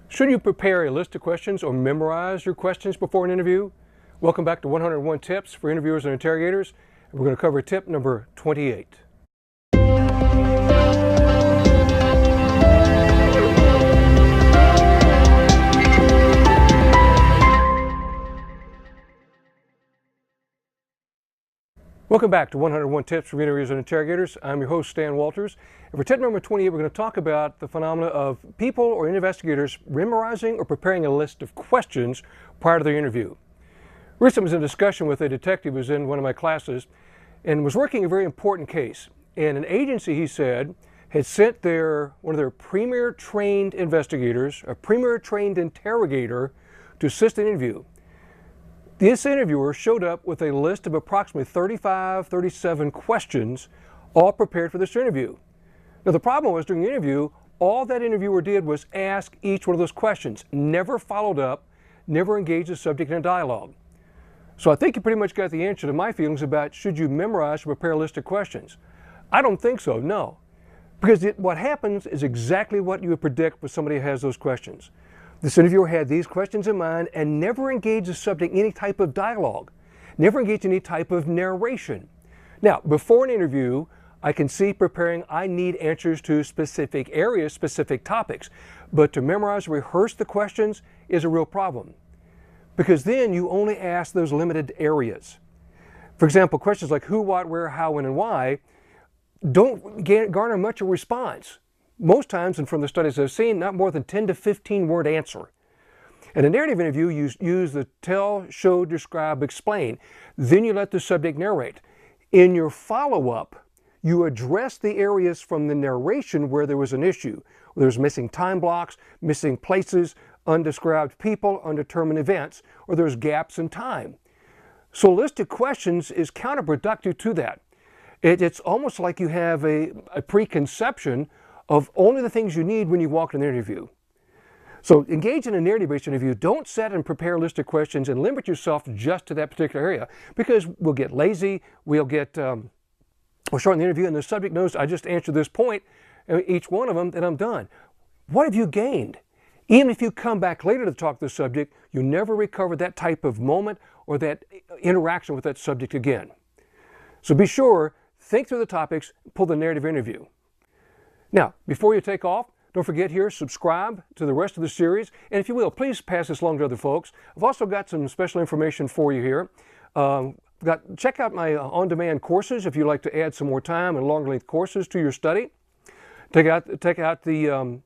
Should you prepare a list of questions or memorize your questions before an interview? Welcome back to 101 Tips for Interviewers and Interrogators. We're going to cover tip number 28. Welcome back to 101 Tips for Interviewers and Interrogators. I'm your host, Stan Walters. And for tip number 28, we're going to talk about the phenomena of people or investigators memorizing or preparing a list of questions prior to their interview. Recently, I was in a discussion with a detective who was in one of my classes and was working a very important case. And an agency, he said, had sent one of their premier trained investigators, a premier trained interrogator, to assist in the interview. This interviewer showed up with a list of approximately 37 questions, all prepared for this interview. Now, the problem was during the interview, all that interviewer did was ask each one of those questions, never followed up, never engaged the subject in a dialogue. So I think you pretty much got the answer to my feelings about should you memorize or prepare a list of questions. I don't think so, no. Because what happens is exactly what you would predict when somebody has those questions. This interviewer had these questions in mind and never engaged the subject in any type of dialogue, never engaged in any type of narration. Now, before an interview, I can see preparing, I need answers to specific areas, specific topics. But to memorize or rehearse the questions is a real problem, because then you only ask those limited areas. For example, questions like who, what, where, how, when, and why don't garner much of a response. Most times, and from the studies I've seen, not more than 10 to 15 word answer. In a narrative interview, you use the tell, show, describe, explain. Then you let the subject narrate. In your follow-up, you address the areas from the narration where there was an issue. There's missing time blocks, missing places, undescribed people, undetermined events, or there's gaps in time. So a list of questions is counterproductive to that. It's almost like you have a preconception of only the things you need when you walk in an interview. So engage in a narrative-based interview. Don't set and prepare a list of questions and limit yourself just to that particular area, because we'll get lazy, we'll shorten the interview, and the subject knows I just answered this point, each one of them, and I'm done. What have you gained? Even if you come back later to talk to the subject, you never recover that type of moment or that interaction with that subject again. So be sure, think through the topics, pull the narrative interview. Now, before you take off, don't forget here, subscribe to the rest of the series. And if you will, please pass this along to other folks. I've also got some special information for you here. Check out my on-demand courses if you'd like to add some more time and longer-length courses to your study. Take out the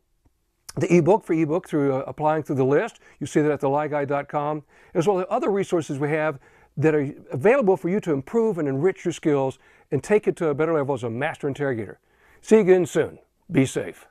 ebook for ebook through applying through the list. You see that at thelyguy.com, as well as other resources we have that are available for you to improve and enrich your skills and take it to a better level as a master interrogator. See you again soon. Be safe.